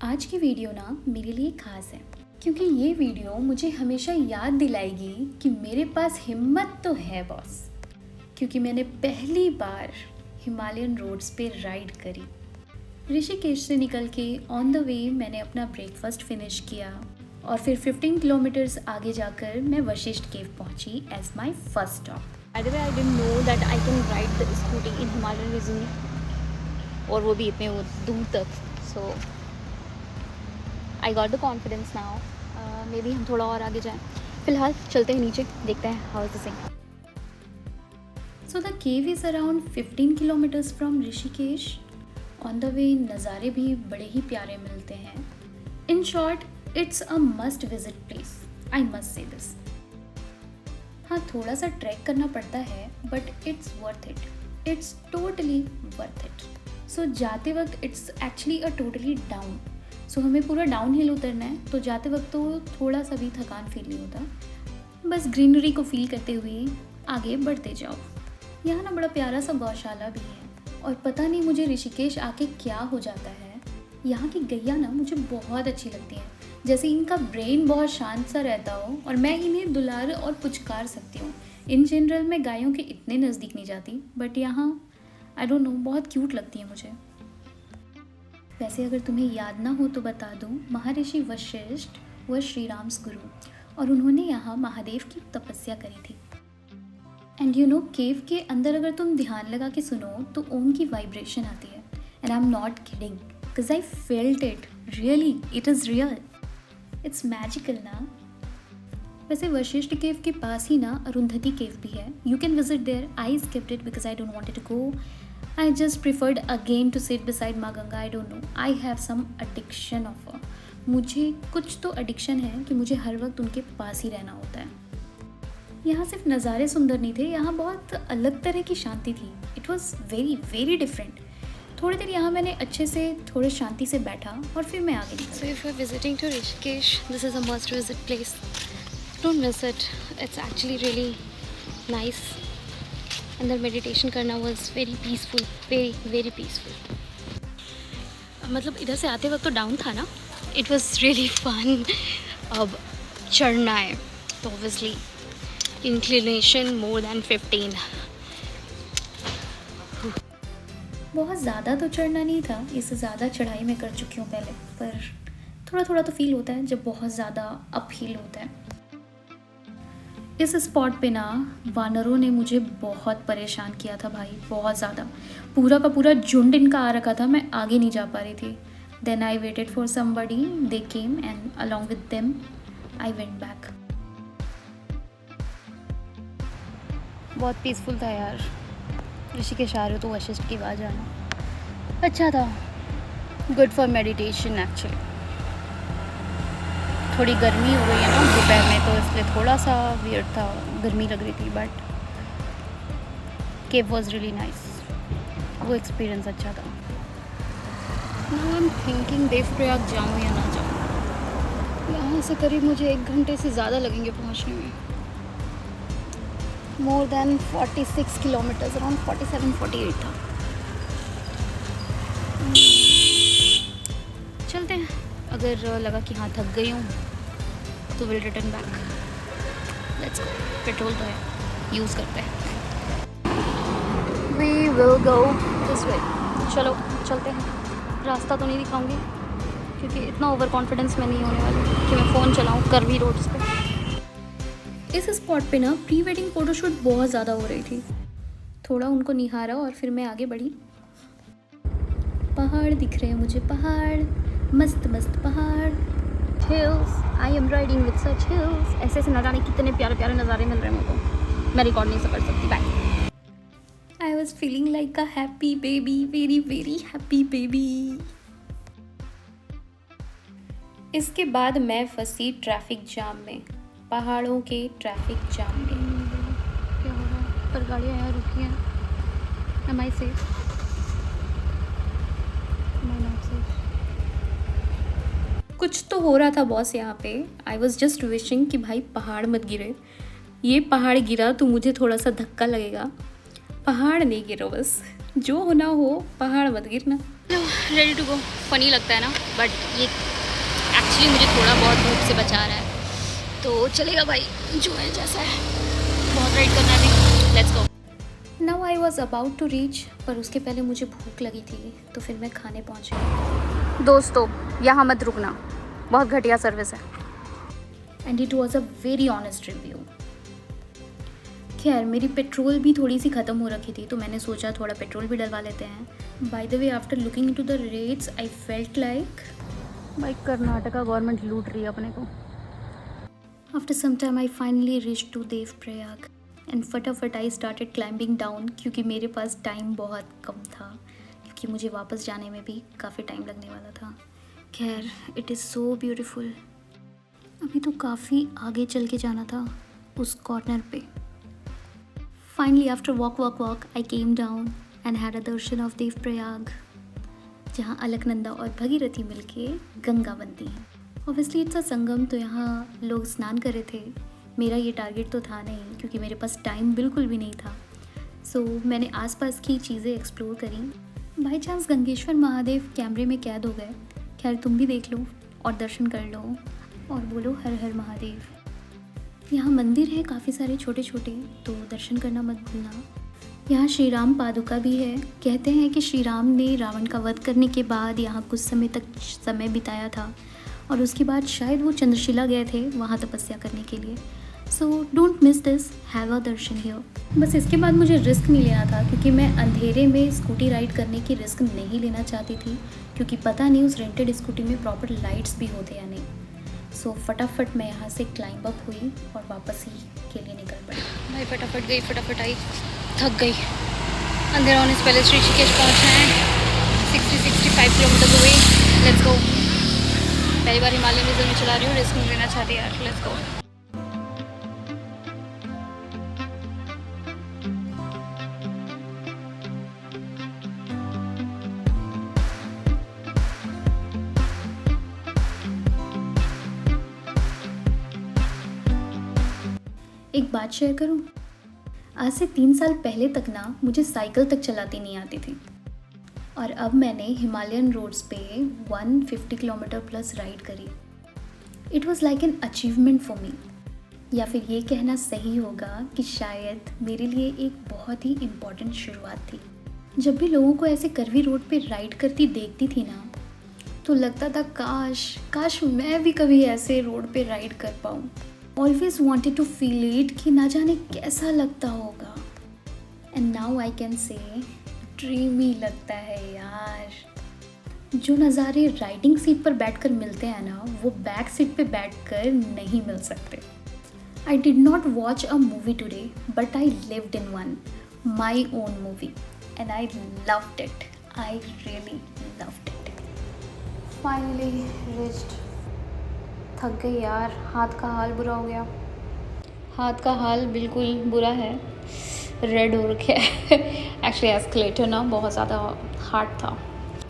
आज की वीडियो ना मेरे लिए ख़ास है क्योंकि ये वीडियो मुझे हमेशा याद दिलाएगी कि मेरे पास हिम्मत तो है बॉस। क्योंकि मैंने पहली बार हिमालयन रोड्स पे राइड करी। ऋषिकेश से निकल के ऑन द वे मैंने अपना ब्रेकफास्ट फिनिश किया और फिर 15 किलोमीटर्स आगे जाकर मैं वशिष्ठ केव पहुंची as my first stop. By the way, I didn't know that I can ride the scooty in Himalayan region और वो भी इतने दूर तक. So I got the confidence now. Maybe हम थोड़ा और आगे जाएं. फिलहाल चलते हैं नीचे, देखते हैं how is the thing. So the cave is around 15 kilometers from Rishikesh. On the way नज़ारे भी बड़े ही प्यारे मिलते हैं. In short, it's a must visit place. I must say this. हाँ, थोड़ा सा ट्रैक करना पड़ता है but it's worth it. It's totally worth it. So जाते वक्त it's actually a totally down. So हमें पूरा डाउन हिल उतरना है तो जाते वक्त तो थोड़ा सा भी थकान फील नहीं होता. बस ग्रीनरी को फील करते हुए आगे बढ़ते जाओ. यहाँ ना बड़ा प्यारा सा गौशाला भी है और पता नहीं मुझे ऋषिकेश आके क्या हो जाता है. यहाँ की गैया ना मुझे बहुत अच्छी लगती है. जैसे इनका ब्रेन बहुत शांत सा रहता हो और मैं इन्हें दुलार और पुचकार सकती हूँ. इन जनरल मैं गायों के इतने नज़दीक नहीं जाती बट यहाँ आई डोंट नो बहुत क्यूट लगती है मुझे. वैसे अगर तुम्हें याद ना हो तो बता दूँ, महर्षि वशिष्ठ व श्री राम गुरु और उन्होंने यहाँ महादेव की तपस्या करी थी. एंड यू नो केव के अंदर अगर तुम ध्यान लगा के सुनो तो ओम की वाइब्रेशन आती है. And I am not kidding because I felt it. Really it is real. It's magical ना. वैसे वशिष्ठ केव के पास ही ना अरुंधति केव भी है. You can visit there. I skipped it because I don't wanted to go. I just preferred again to sit beside माँ Ganga. I don't know, I have some addiction of. मुझे कुछ तो एडिक्शन है कि मुझे हर वक्त उनके पास ही रहना होता है. यहाँ सिर्फ नज़ारे सुंदर नहीं थे, यहाँ बहुत अलग तरह की शांति थी. It was very very different. थोड़ी देर यहाँ मैंने अच्छे से थोड़े शांति से बैठा और फिर मैं आगे निकली. So if you're visiting to Rishikesh, this is a must visit place. Don't miss it. It's actually really nice. अंदर मेडिटेशन करना was very peaceful, very very peaceful. मतलब इधर से आते वक्त तो डाउन था ना. It was really fun. अब चढ़ना है तो obviously inclination more than 15. बहुत ज़्यादा तो चढ़ना नहीं था. इससे ज़्यादा चढ़ाई मैं कर चुकी हूँ पहले, पर थोड़ा थोड़ा तो फील होता है जब बहुत ज़्यादा अप हिल होता है. इस स्पॉट पे ना वानरों ने मुझे बहुत परेशान किया था भाई, बहुत ज़्यादा. पूरा का पूरा झुंड इनका आ रखा था. मैं आगे नहीं जा पा रही थी. Then I waited for somebody. They came and along with them I went back. बहुत पीसफुल था यार. ऋषिकेश आ रहे हो तो वशिष्ठ की आवाज़ आना अच्छा था. Good for meditation actually. थोड़ी गर्मी हो गई है ना दोपहर में तो इसलिए थोड़ा सा वियर्ड था, गर्मी लग रही थी. But cave was really nice. वो एक्सपीरियंस अच्छा था. आई एम थिंकिंग देवप्रयाग जाऊँ या ना जाऊँ. यहाँ से करीब मुझे 1 घंटे से ज़्यादा लगेंगे पहुँचने में. मोर देन 46 किलोमीटर्स, अराउंड 47-48 था. चलते हैं. अगर लगा कि हाँ थक गई हूँ तो will return back. Let's go. Petrol तो है, यूज़ करते हैं. We will go this way. चलो चलते हैं. रास्ता तो नहीं दिखाऊंगी क्योंकि इतना ओवर कॉन्फिडेंस में नहीं होने वाली कि मैं फ़ोन चलाऊँ करवी रोड्स पे. इस स्पॉट पे ना प्री वेडिंग फ़ोटोशूट बहुत ज़्यादा हो रही थी. थोड़ा उनको निहारा और फिर मैं आगे बढ़ी. पहाड़ दिख रहे हैं मुझे, पहाड़, मस्त मस्त पहाड़. Hills. I am riding with such hills. ऐसे ऐसे न जाने कितने प्यारे प्यारे नज़ारे मिल रहे हैं मेरे को. मैं रिकॉर्ड नहीं कर सकती. Bye. I was feeling like a happy baby, very very happy baby. इसके बाद मैं फंसी ट्रैफिक जाम में, पहाड़ों के ट्रैफिक जाम में. क्या हो रहा है? पर गाड़ियाँ यहाँ रुकी हैं. Am I safe? Am I not safe? कुछ तो हो रहा था बॉस यहाँ पे. आई वॉज जस्ट विशिंग कि भाई पहाड़ मत गिरे. ये पहाड़ गिरा तो मुझे थोड़ा सा धक्का लगेगा. पहाड़ नहीं गिरो, बस जो होना हो. पहाड़ मत गिरना. Ready to go. फ़नी लगता है ना, बट ये एक्चुअली मुझे थोड़ा बहुत धूप से बचा रहा है, तो चलेगा भाई, जो है जैसा है। बहुत राइड करना है, let's go. Now I was about to reach, पर उसके पहले मुझे भूख लगी थी, तो फिर मैं खाने पहुँच गई। दोस्तों, यहाँ मत रुकना, बहुत घटिया सर्विस है। And it was a very honest review. खैर, मेरी पेट्रोल भी थोड़ी सी ख़त्म हो रखी थी, तो मैंने सोचा थोड़ा पेट्रोल भी डलवा लेते हैं। By the way, after looking into the rates, I felt like भाई कर्नाटका गवर्नमेंट लूट रही है अपने को। After some time I finally reach to Devprayag and फटाफट आई स्टार्टेड क्लाइंबिंग डाउन, क्योंकि मेरे पास टाइम बहुत कम था, क्योंकि मुझे वापस जाने में भी काफ़ी टाइम लगने वाला था। खैर, इट इज़ सो ब्यूटीफुल। अभी तो काफ़ी आगे चल के जाना था उस कॉर्नर पे। Finally after walk I came down and had a Darshan of Devprayag, जहाँ अलकनंदा और भगीरथी मिलके गंगा बनती हैं। ऑब्वियसली इट्स अ संगम, तो यहाँ लोग स्नान कर रहे थे। मेरा ये टारगेट तो था नहीं, क्योंकि मेरे पास टाइम बिल्कुल भी नहीं था। सो मैंने आसपास की चीज़ें एक्सप्लोर करी। बाई चांस गंगेश्वर महादेव कैमरे में कैद हो गए। खैर, तुम भी देख लो और दर्शन कर लो और बोलो हर हर महादेव। यहाँ मंदिर है काफ़ी सारे छोटे छोटे, तो दर्शन करना मत भूलना। यहाँ श्री राम पादुका भी है। कहते हैं कि श्री राम ने रावण का वध करने के बाद यहाँ कुछ समय तक समय बिताया था, और उसके बाद शायद वो चंद्रशिला गए थे वहाँ तपस्या करने के लिए। So don't miss this, have a Darshan here. बस इसके बाद मुझे रिस्क नहीं लेना था, क्योंकि मैं अंधेरे में स्कूटी राइड करने की रिस्क नहीं लेना चाहती थी, क्योंकि पता नहीं उस रेंटेड स्कूटी में प्रॉपर लाइट्स भी होते या नहीं। सो फटाफट मैं यहाँ से क्लाइंब अप हुई और वापस ही के लिए निकल पड़ी। भाई फटाफट गई, फटाफट आई, थक गई। अंधेरा होने से पहले ऋषिकेश पहुँचना है। 60-65 किलोमीटर हुए, लेट्स गो। पहली बार हिमालय में जरूर चला रही हूँ, रिस्क नहीं लेना चाहती यार, लेट्स गो। एक बात शेयर करूं, आज से 3 साल पहले तक ना मुझे साइकिल तक चलाती नहीं आती थी, और अब मैंने हिमालयन रोड्स पे 150 किलोमीटर प्लस राइड करी। It was like an achievement for me, या फिर ये कहना सही होगा कि शायद मेरे लिए एक बहुत ही इम्पॉर्टेंट शुरुआत थी। जब भी लोगों को ऐसे करवी रोड पे राइड करती देखती थी ना, तो लगता था काश मैं भी कभी ऐसे रोड पे राइड कर पाऊँ। Always wanted to feel it कि ना जाने कैसा लगता होगा। And now I can say dreamy लगता है यार। जो नज़ारे राइडिंग सीट पर बैठकर मिलते हैं ना, वो बैक सीट पे बैठकर नहीं मिल सकते। I did not watch a movie today, but I lived in one, my own movie, and I loved it. I really loved it. Finally reached. थक गई यार, हाथ का हाल बुरा हो गया। हाथ का हाल बिल्कुल बुरा है, रेड हो रखा है। एक्चुअली एस्केलेटर ना बहुत ज़्यादा हार्ड था।